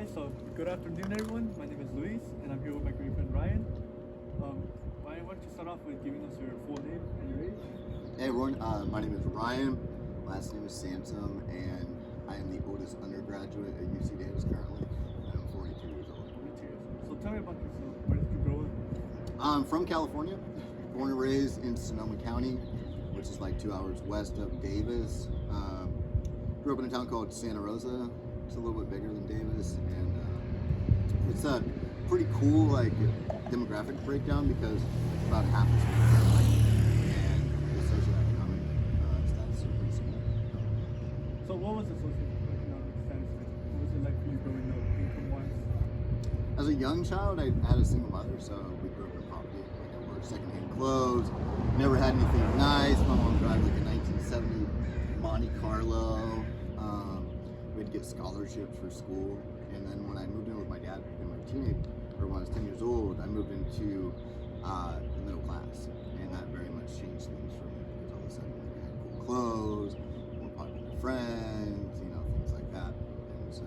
Okay, so good afternoon, everyone. My name is Luis, and I'm here with my great friend Ryan. Ryan, why don't you start off with giving us your full name and your age? Hey everyone, my name is Ryan, last name is Sansome, and I am the oldest undergraduate at UC Davis currently, and I'm 42 years old. 42 years old. So tell me about yourself. Where did you grow up? I'm from California, born and raised in Sonoma County, which is like 2 hours west of Davis. Grew up in a town called Santa Rosa. It's a little bit bigger than Davis, and it's a pretty cool like demographic breakdown because about half is Catholic, and the socioeconomic status are pretty similar. So what was the socioeconomic status like? What was it like for you growing up, income-wise? As a young child, I had a single mother, so we grew up in poverty. Like I wore secondhand clothes, never had anything nice. My mom drive like a 1970 Monte Carlo. We'd get scholarships for school, and then when I moved in with my dad in my when I was 10 years old, I moved into the middle class, and that very much changed things for me because all of a sudden I had cool clothes, more popular friends, things like that, and so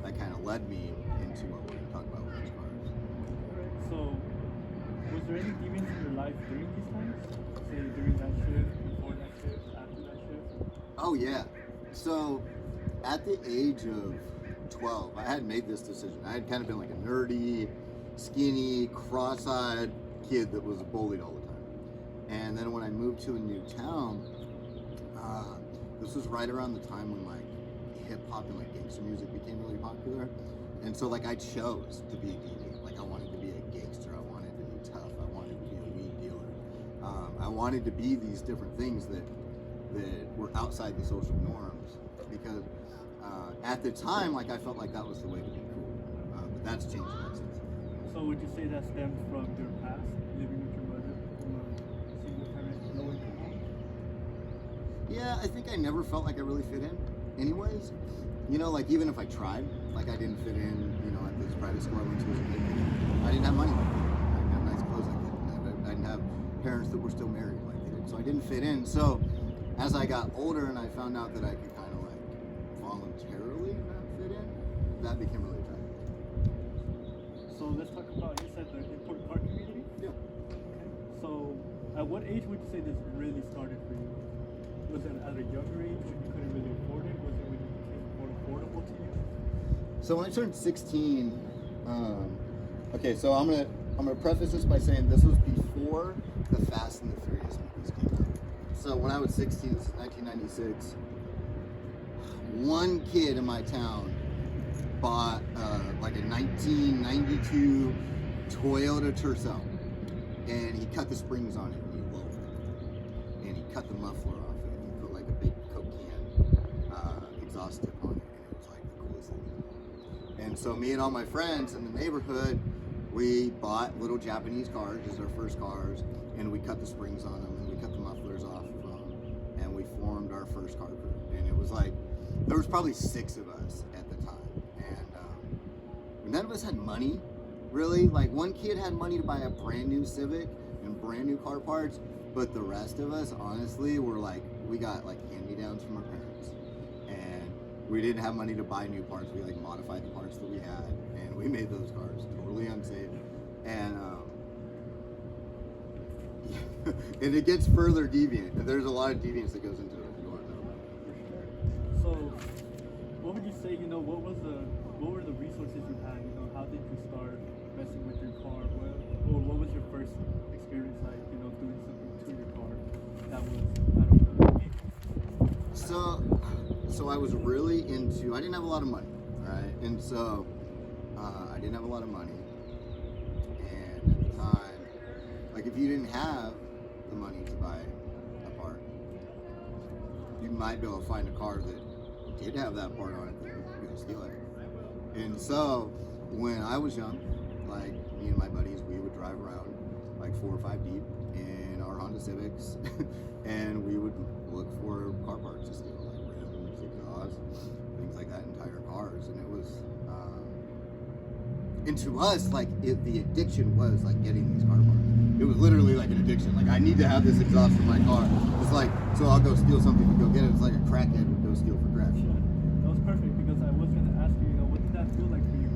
that kind of led me into what we're going to talk about with these cars. Alright, so was there any deviance in your life during these times? Say during that shift, before that shift, after that shift? Oh yeah, so at the age of 12, I had made this decision. I had kind of been like a nerdy, skinny, cross-eyed kid that was bullied all the time. And then when I moved to a new town, this was right around the time when like hip-hop and like gangster music became really popular. And so like I chose to be a deviant. Like I wanted to be a gangster, I wanted to be tough, I wanted to be a weed dealer. I wanted to be these different things that were outside the social norms because at the time, like I felt like that was the way to be cool, but that's changed since. So would you say that stemmed from your past, living with your mother from a single parent, low income home? Yeah, I think I never felt like I really fit in anyways. Like even if I tried, like I didn't fit in, at this private school I went to as a kid. I didn't have money like that. I didn't have nice clothes like that. I didn't have parents that were still married like they did. So I didn't fit in. So as I got older and I found out that I could kind of like voluntarily not fit in, that became really attractive. So let's talk about, you said the import car community? Yeah. Okay. So at what age would you say this really started for you? Was it at a younger age when you couldn't really afford it? Was it when it became more affordable to you? So when I turned 16, okay, so I'm gonna preface this by saying this was before the Fast and the Furious movies came out. So when I was 16, this is 1996, one kid in my town bought like a 1992 Toyota Tercel, and he cut the springs on it and he lowered it, and he cut the muffler off it, and he put like a big Coke can exhaust tip on it, and it was like the coolest thing. And so me and all my friends in the neighborhood, we bought little Japanese cars as our first cars, and we cut the springs on them, and we cut the mufflers off of them, and we formed our first car crew. And it was like, there was probably 6 of us at the time, and none of us had money, really. Like one kid had money to buy a brand new Civic and brand new car parts, but the rest of us, honestly, were like, we got like hand-me-downs from our parents, and we didn't have money to buy new parts. We like modified the parts that we had, and we made those cars totally unsafe. And and it gets further deviant. There's a lot of deviance that goes into it if you want to know about it. So what would you say, what were the resources you had? How did you start messing with your car? What was your first experience like, doing something to your car that was, I don't know, So I was really into, I didn't have a lot of money, right? And so I didn't have a lot of money. And at the time, like if you didn't have the money to buy a part, you might be able to find a car that did have that part on it, that you could go steal it. And so when I was young, like me and my buddies, we would drive around like 4 or 5 deep in our Honda Civics, and we would look for car parts to steal, like rims, exhausts, things like that, entire cars. And it was, and to us, like the addiction was like getting these car parts. It was literally like an addiction. Like I need to have this exhaust for my car. It's like, so I'll go steal something to go get it. It's like a crackhead would go steal for crack. That was perfect because I was going to ask you, what did that feel like for you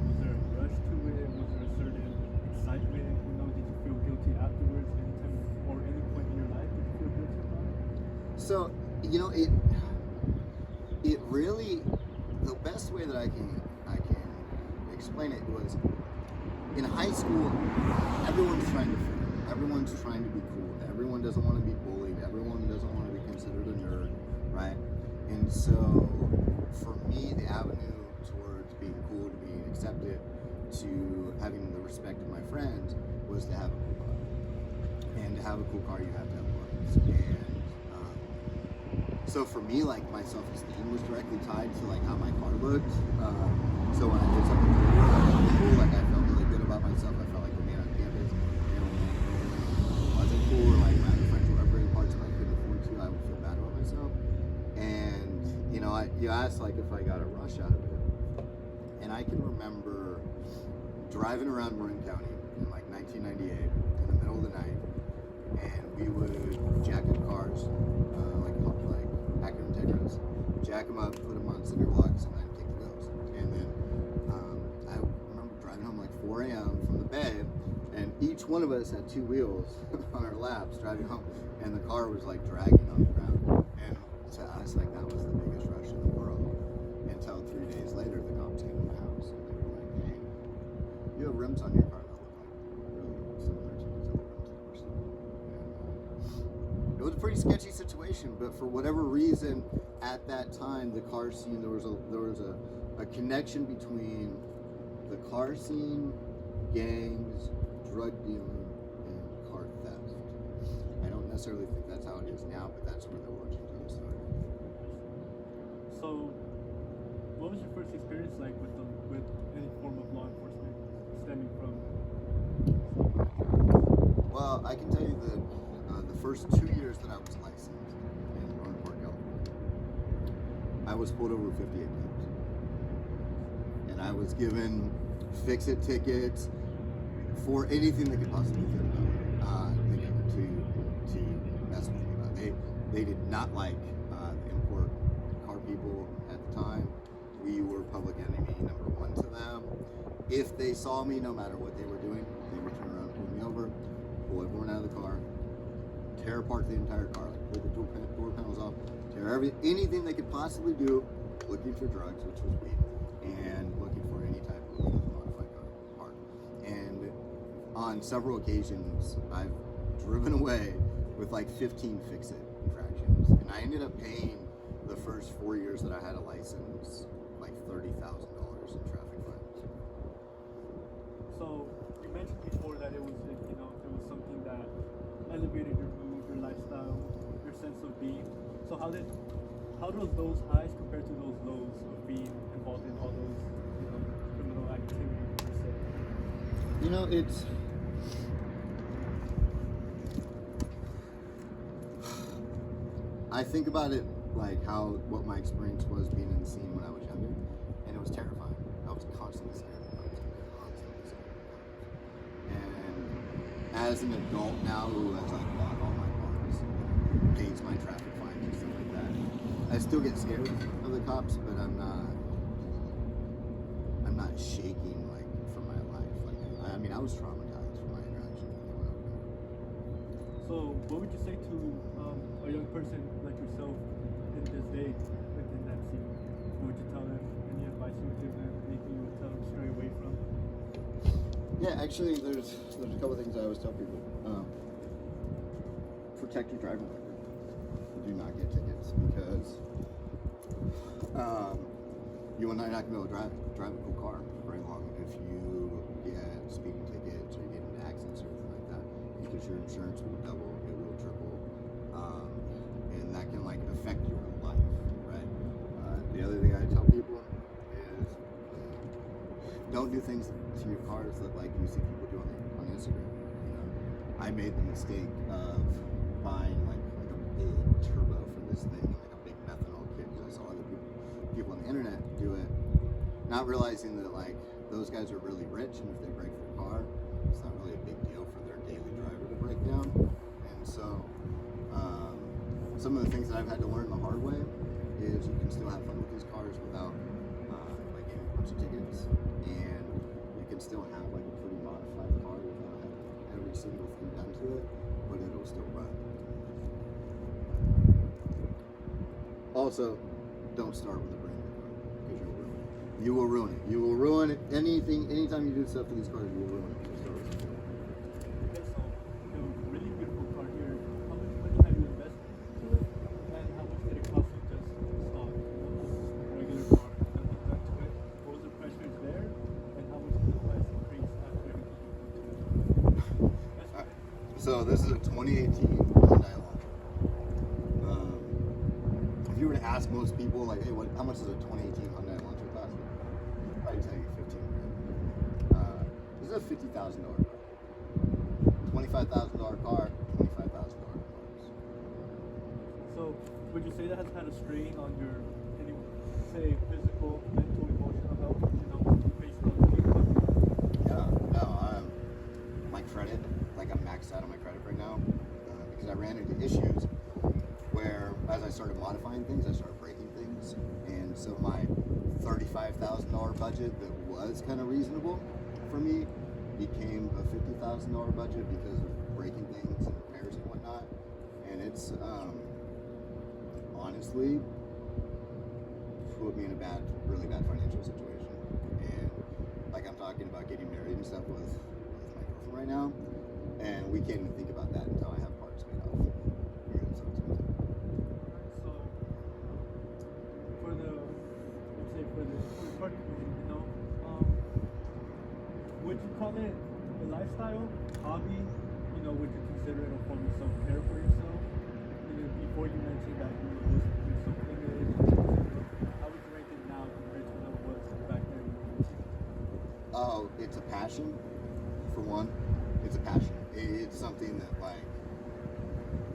So, it really, the best way that I can explain it was, in high school, everyone's trying to fit in. Everyone's trying to be cool. Everyone doesn't want to be bullied. Everyone doesn't want to be considered a nerd, right? And so, for me, the avenue towards being cool, to being accepted, to having the respect of my friends, was to have a cool car. And to have a cool car, you have to have parts. And so for me, like, my self-esteem was directly tied to like how my car looked. So when I did something cool, like I felt really good about myself. I felt like a man on campus. And when it wasn't cool, or like my other friends were upgrading parts and I couldn't afford to, I would feel bad about myself. And you asked like if I got a rush out of it, and I can remember driving around Marin County in like 1998 in the middle of the night, and we would jack up cars, like Acura Integras, jack them up, put them on cinder blocks, and then kick the ghost. And then I remember driving home like 4 a.m. from the bay, and each one of us had two wheels on our laps driving home, and the car was like dragging on the ground. And to us, like, that was the biggest rush in the world. Until 3 days later, the cops came to the house, and they were like, "Hey, you have rims on your car that look like really similar to these other rims that we're seeing." And it was a pretty sketchy situation, but for whatever reason, at that time, the car scene, there was a connection between the car scene, gangs, drug dealing, and car theft. I don't necessarily think that's how it is now, but that's where the origins of it started. So, what was your first experience like with any form of law enforcement stemming from? Well, I can tell you that the first 2 years that I was licensed in Roanoke Park, California, I was pulled over 58 times. And I was given fix-it tickets for anything they could possibly think about. To mess with me about. They did not like the import car people at the time. We were public enemy number one to them. If they saw me, no matter what they were doing, they would turn around, pull me over, pull everyone out of the car, tear apart the entire car, like pull the door panels off, anything they could possibly do, looking for drugs, which was weed, and looking for any type of modified part. And on several occasions, I've driven away with like 15 fix-it infractions, and I ended up paying the first 4 years that I had a license like $30,000 in traffic fines. So you mentioned before that it was something that elevated your mood, your lifestyle, your sense of being. So how do those highs compare to those lows of being involved in all those criminal activities per se? It's I think about it like what my experience was being in the scene when I was younger, and it was terrifying. I was constantly scared. And as an adult now who has like bought all my cars, pays my traffic fines and stuff like that, I still get scared of the cops, but I'm not shaking like for my life. Like I was traumatized from my interaction with them. So what would you say to a young person like yourself in this day within that scene? What would you tell them? Any advice you would give them? Anything you would tell them to stray away from? Yeah, actually, there's a couple of things I always tell people. Protect your driving record. Do not get tickets, because you are not going to be able to drive a cool car very long if you get speeding tickets or you get into accidents or anything like that, because your insurance will double, it will triple, and that can like affect your life, right? The other thing I tell people is don't do things to your cars that like you see people do on Instagram. I made the mistake of buying like a big turbo for this thing, like a big methanol kit, because I saw other people on the internet do it, not realizing that like those guys are really rich, and if they break their car, it's not really a big deal for their daily driver to break down. And so some of the things that I've had to learn the hard way is you can still have fun with these cars without like getting a bunch of tickets, and you can still have like a pretty modified car without having every single thing done to it, but it'll still run. Also, don't start with a brand new car because you will ruin it. You will ruin it. Anything, anytime you do stuff to these cars, you will ruin it. So start with something. Okay, so the really beautiful car here, how much money have you invested into it? And how much did it cost you just stock, you know, just regular car, nothing done to it? What was the price range there? And how much did the price increase after everything you put to it? So this is a 2018 Hyundai Elantra. If you were to ask most people, like, hey, how much does a 2018 Hyundai Elantra cost? I'd probably tell you 15 grand. This is a $50,000 car. $25,000 car, $25,000 cars. So would you say that has had a strain on your, any, say, physical, mental, emotional health, you know, based on the income? Yeah, no, my credit, like I'm maxed out on my credit right now because I ran into issues where as I started modifying things, I started breaking things. And so my $35,000 budget that was kind of reasonable for me became a $50,000 budget because of breaking things and repairs and whatnot. And it's honestly put me in a really bad financial situation. And like I'm talking about getting married and stuff with my girlfriend right now, and we can't even think about that until I have parts paid off. Because it's so expensive. So for the, let's say for the car community, you know, would you call it a lifestyle, hobby? You know, would you consider it a form of self-care for yourself? You know, before you mentioned that you know, you're so limited, how would you rank it now compared to what it was back then? Oh, it's a passion, for one. It's a passion. It's something that, like,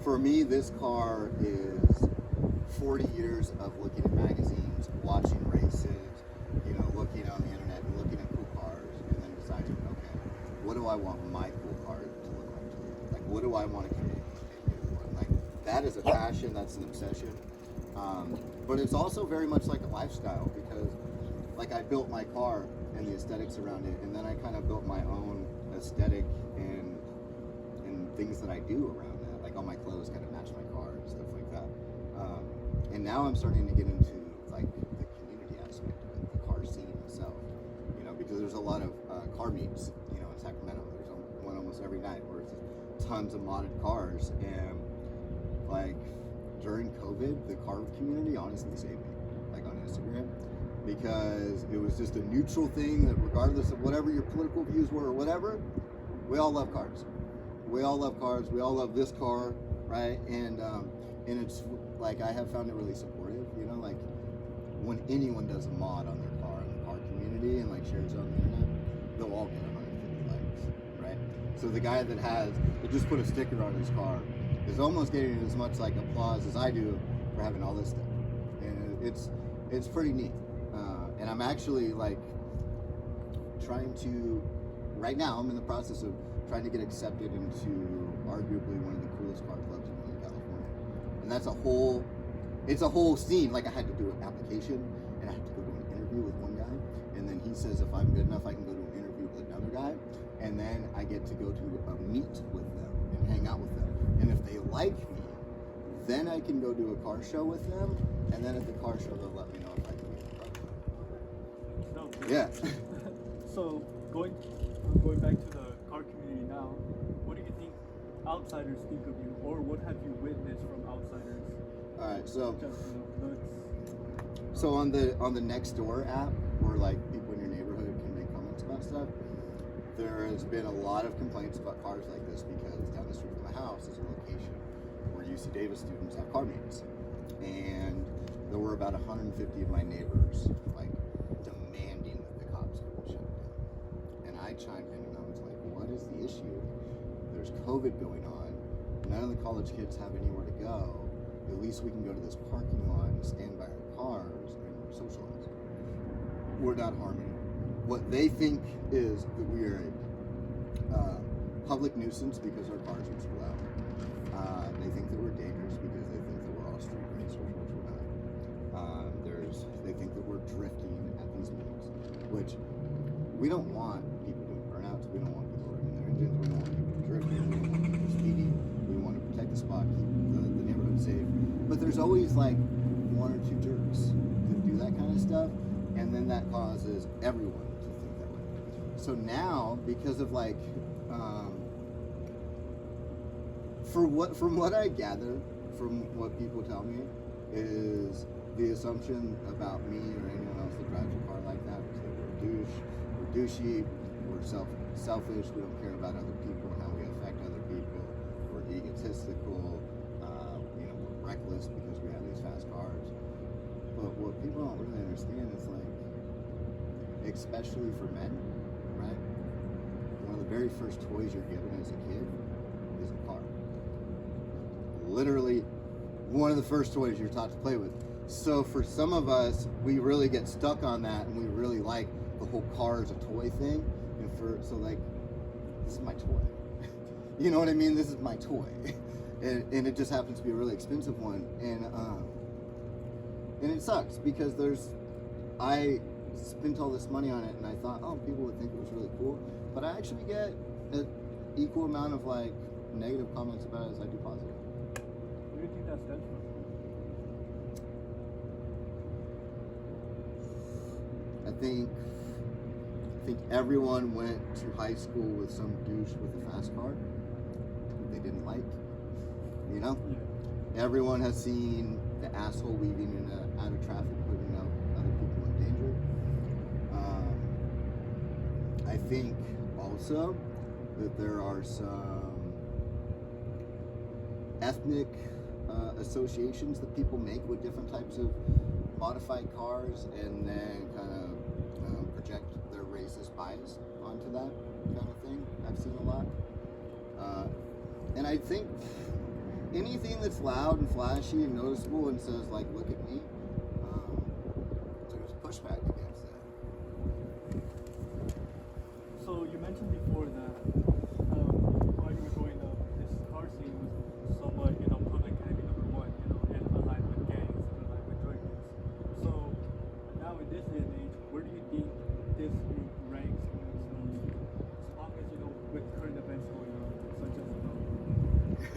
for me, this car is 40 years of looking at magazines, watching races, you know, looking on the internet and looking at cool cars, and then deciding, okay, what do I want my cool car to look like today? Like, what do I want to create? Like, that is a passion, that's an obsession. But it's also very much like a lifestyle because, like, I built my car and the aesthetics around it, and then I kind of built my own aesthetic and things that I do around that. Like all my clothes kind of match my car and stuff like that. And now I'm starting to get into like the community aspect of it, the car scene itself. You know, because there's a lot of car meets, you know, in Sacramento. There's one almost every night where it's tons of modded cars, and like during COVID, the car community honestly saved me, like on Instagram. Because it was just a neutral thing that regardless of whatever your political views were or whatever, we all love cars. We all love cars. We all love this car, right? And it's like I have found it really supportive. You know, like when anyone does a mod on their car in the car community and like shares it on the internet, they'll all get 150 likes, right? So the guy that just put a sticker on his car is almost getting as much like applause as I do for having all this stuff, and it's pretty neat. And I'm actually like trying to, right now I'm in the process of trying to get accepted into arguably one of the coolest car clubs in California. And that's it's a whole scene. Like I had to do an application and I had to go to an interview with one guy. And then he says if I'm good enough, I can go to an interview with another guy. And then I get to go to a meet with them and hang out with them. And if they like me, then I can go do a car show with them. And then at the car show, they'll let me know if I can be in the car show. Yeah. So going back to the car community now, what do you think outsiders think of you, or what have you witnessed from outsiders? All right, so Just, you know, looks. so on the Nextdoor app, where like people in your neighborhood can make comments about stuff, there has been a lot of complaints about cars like this because down the street from my house is a location where UC Davis students have car meets, and there were about 150 of my neighbors like demanding that the cops go shut it down. And I chimed in and I was like, what is the issue? There's COVID going on. None of the college kids have anywhere to go. At least we can go to this parking lot and stand by our cars and socialize. We're not harming. What they think is that we are a public nuisance because our cars are too loud. They think that we're dangerous because they think that we're all street racers, which we're not. They think that we're drifting at these meetings, which we don't want people doing burnouts. We don't want people running their engines. We don't want people drifting. We don't want people speeding. We want to protect the spot, keep the neighborhood safe. But there's always like one or two jerks that do that kind of stuff, and then that causes everyone to think that way. So now, because of like, from what I gather, from what people tell me, is the assumption about me or anyone else that drives a car like that is that we're a douche, we're douchey, we're selfish, we don't care about other people and how we affect other people, we're egotistical, we're reckless because we have these fast cars. But what people don't really understand is like, especially for men, right? One of the very first toys you're given as a kid is a car. Literally, one of the first toys you're taught to play with. So for some of us, we really get stuck on that, and we really like the whole car as a toy thing. And this is my toy. You know what I mean? This is my toy, and it just happens to be a really expensive one, and it sucks because I spent all this money on it, and I thought, oh, people would think it was really cool, but I actually get an equal amount of like negative comments about it as I do positive. Where do you think that stems from? I think everyone went to high school with some douche with a fast car that they didn't like. You know? Yeah. Everyone has seen the asshole weaving in out of traffic, putting out other people in danger. I think also that there are some ethnic associations that people make with different types of modified cars, and then kind of project their racist bias onto that kind of thing. I've seen a lot. And I think anything that's loud and flashy and noticeable and says, like, look at me, there's pushback against that. So you mentioned before that while you were growing up, this car scene was somewhat, public enemy number one, and aligned with gangs and aligned with drug use. So now in this day and age, where do you think this group ranks as long as, with current events going on, such as,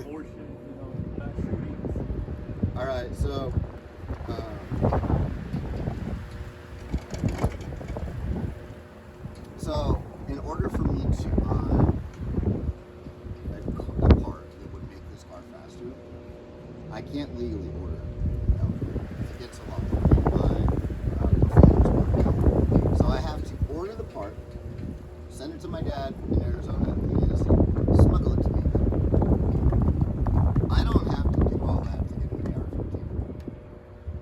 abortion, mass shootings? All right, so in order for me to buy a part that would make this car faster, I can't legally order it. It gets a lot more performance. So I have to order the part, send it to my dad in Arizona, and he has to smuggle it to me. I don't have to do all that to get an AR-15,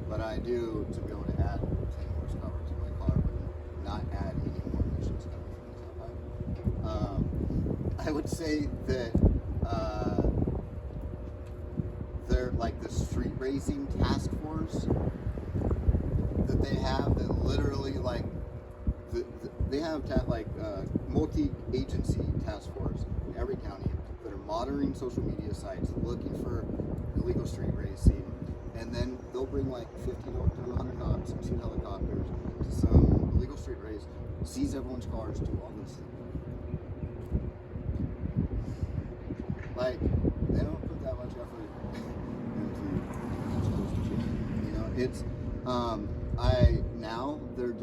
but I do to be able to add 10 horsepower to my car, but not add any more emissions coming from the tailpipe. I would say that they're like the street racing task force that they have, that literally like they have multi-agency task force in every county that are monitoring social media sites, looking for illegal street racing, and then they'll bring like 50 to 100 cops and 2 helicopters to some illegal street race, seize everyone's cars, do all this stuff. Like, they don't put that much effort into it's now they're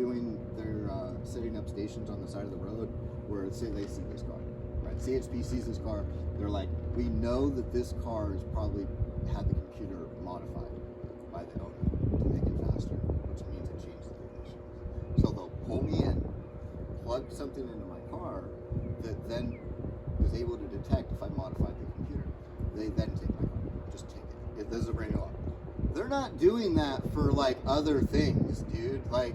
setting up stations on the side of the road where, say they see this car, right? CHP sees this car, they're like, we know that this car has probably had the computer modified by the owner to make it faster, which means it changes the emissions. So they'll pull me in, plug something into my car that then is able to detect if I modified the computer. They then take my car, just take it. If this is a brand new law. They're not doing that for like other things, dude. Like,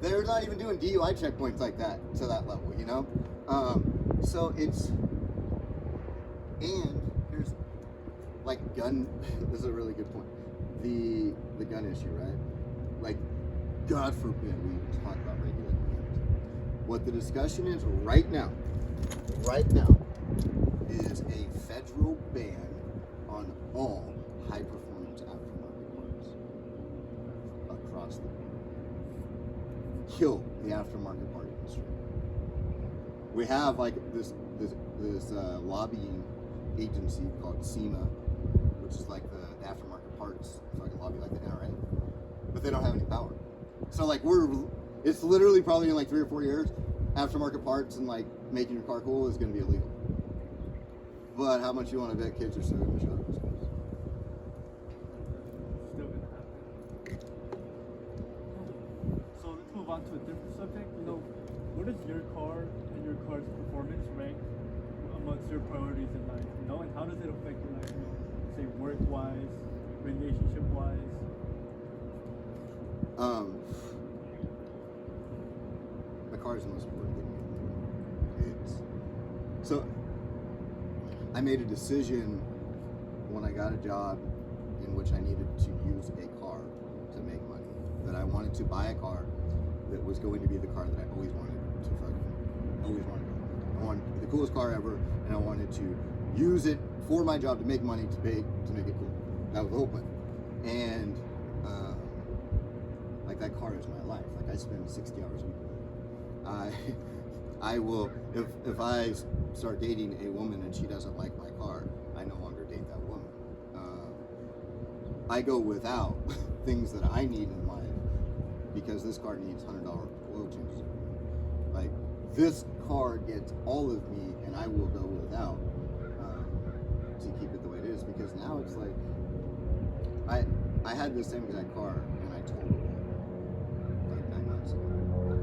they're not even doing DUI checkpoints like that to that level, So it's, and here's like gun. This is a really good point. The gun issue, right? Like, God forbid we talk about regulating guns. What the discussion is right now, is a federal ban on all high-performance aftermarket parts across the board. Kill the aftermarket part industry. We have like this lobbying agency called SEMA, which is like the aftermarket parts fucking lobby, like the NRA. but they don't have any power. So like it's literally probably in like 3 or 4 years, aftermarket parts and like making your car cool is going to be illegal. But how much you want to bet kids are still going to show up? Still gonna happen. So let's move on to a different subject. You know, what does your car and your car's performance rank amongst your priorities in life? You know, and how does it affect your life? You know, say work-wise, relationship-wise. My car is the most important thing. So I made a decision when I got a job in which I needed to use a car to make money, that I wanted to buy a car that was going to be the car that I always wanted to always wanted. I wanted the coolest car ever, and I wanted to use it for my job to make money to make it cool. That was the whole plan. And like that car is my life. Like I spend 60 hours a week. I will, if I start dating a woman and she doesn't like my car, I no longer date that woman. I go without things that I need in life because this car needs $100 oil changes. Like this car gets all of me, and I will go without to keep it the way it is, because now it's like I had the same exact car and I totaled it like 9 months ago,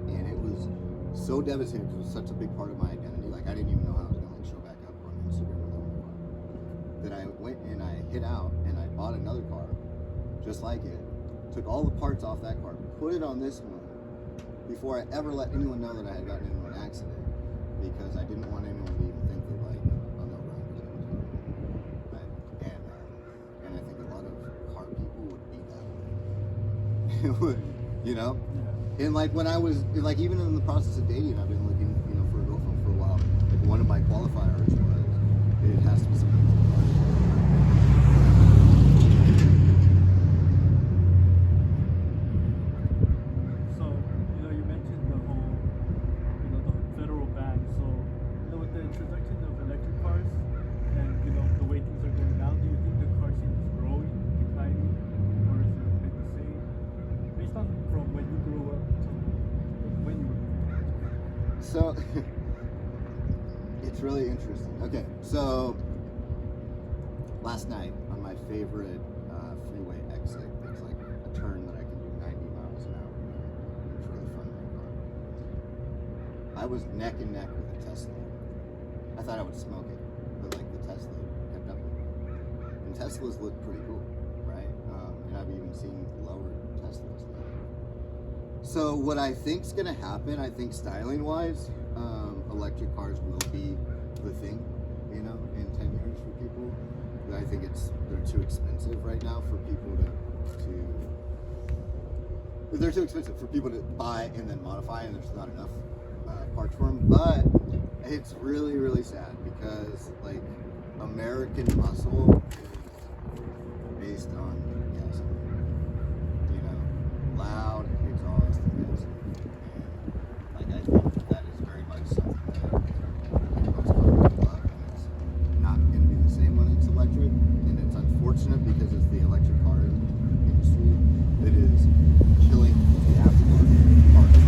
and it was so devastating because it was such a big part of my identity. Like I didn't even know how I was gonna like show back up on Instagram without my car. That I went and I hit out and I bought another car just like it, took all the parts off that car, put it on this one before I ever let anyone know that I had gotten into an accident, because I didn't want anyone to even think that like, oh no, Ryan was in his car. Right? And I think a lot of car people would be that way. It would, you know? And like when I was, like even in the process of dating, I've been looking, you know, for a girlfriend for a while. Like one of my qualifiers was, it has to be something that's a car. So, you know, you mentioned the whole, you know, the federal ban. So, you know, with the introduction of electric cars and, you know, the way things are going now, do you think the car scene is growing, declining, or is it been the same? Based on from when you grew up to when you were. So, it's really interesting. Okay, so last night on my favorite freeway exit, there's like a turn that I can do 90 miles an hour. It's really fun in my car. I was neck and neck with a Tesla. I thought I would smoke it, but like the Tesla kept up with me. And Teslas look pretty cool, right? And I've even seen lower Teslas now. So what I think's gonna happen, I think styling wise, electric cars will be the thing, you know, in 10 years for people. But I think they're too expensive right now for people they're too expensive for people to buy and then modify, and there's not enough parts for them. But it's really, really sad because like American muscle is based on gasoline, you know, loud exhaust and gasoline. Like I think that is very much something that most cars love, and it's not going to be the same when it's electric. And it's unfortunate because it's the electric car industry that is killing the aftermarket parts.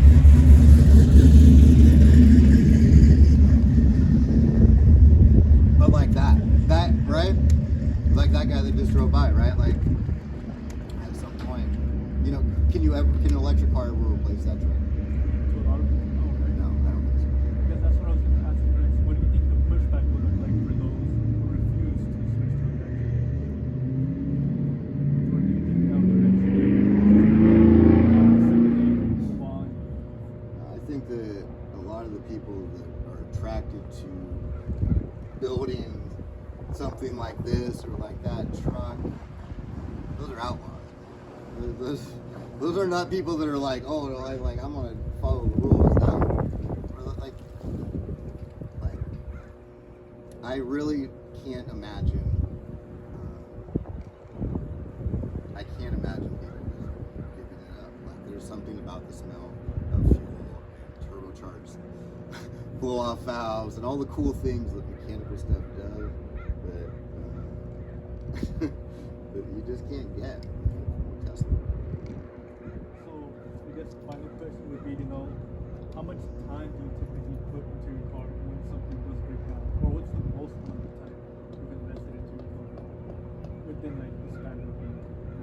But like that, right? Like that guy that just drove by, right? Like at some point, you know, can an electric car ever replace that truck? To a lot of people, no, right? No, I don't think so. Because that's what I was going to ask you next. What do you think the pushback would look like for those who refuse to switch to electric? Or do you think that would eventually move on? I think that a lot of the people that are attracted to building something like this or like that truck, those are outlaws. Those are not people that are like, oh, no, like I'm gonna follow the rules. No, like I really can't imagine. I can't imagine people just giving it up. Like there's something about the smell of fuel and turbocharged blow-off valves and all the cool things that mechanical stuff does that you just can't get with Tesla. guess final question would be, how much time do you typically put into your car when something does break down? Or what's the most amount of time you've invested into your car within like the span of a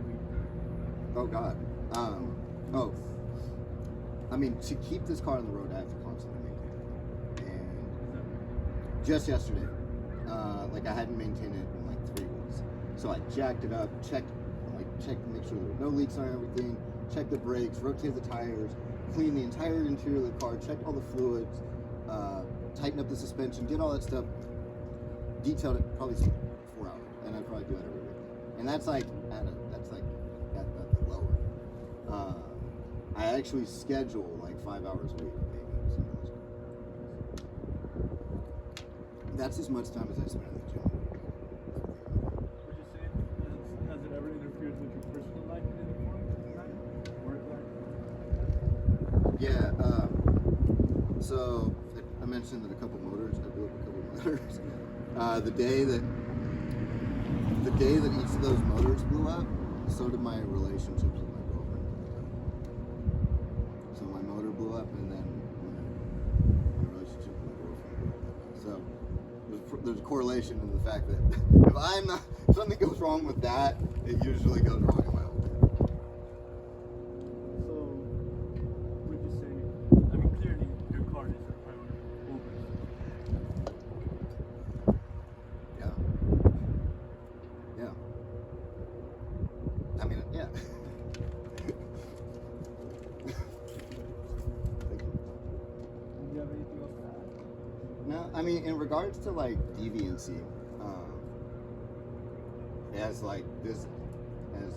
week? Oh God. I mean, to keep this car on the road, I have to constantly maintain it. And just yesterday, I hadn't maintained it in like 3 weeks. So I jacked it up, checked to make sure there were no leaks on everything, checked the brakes, rotated the tires, cleaned the entire interior of the car, checked all the fluids, tightened up the suspension, did all that stuff, detailed it probably 4 hours, and I probably do that every week. And that's like at the lower. I actually schedule like 5 hours a week of maintenance. That's as much time as I spend in the gym. Would you say, has it ever interfered with your personal life in any form? Work life? Yeah, so I mentioned that I blew up a couple motors. The day that each of those motors blew up, so did my relationships with my girlfriend. So my motor blew up, and then my relationship with my girlfriend blew up. So there's a correlation in the fact that if something goes wrong with that, it usually goes wrong in my home. So, would you say, clearly your car is your priority over Yeah. I mean, yeah. Do you have anything else to add? No, I mean, in regards to like deviancy, as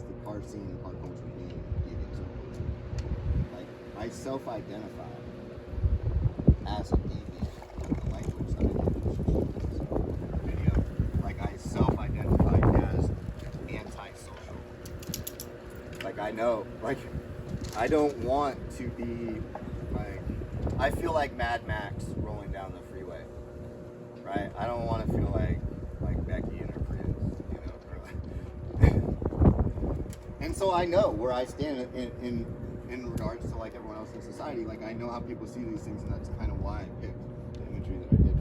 the car scene and car culture being deviant, like I self-identify as a deviant. The language that I use in the video, like I self-identify as antisocial. Like I know, like I don't want to be like, I feel like Mad Max rolling down the freeway, right? I don't want to feel like Becky and her friends, and so I know where I stand in regards to like everyone else in society. Like I know how people see these things, and that's kind of why I picked the imagery that I did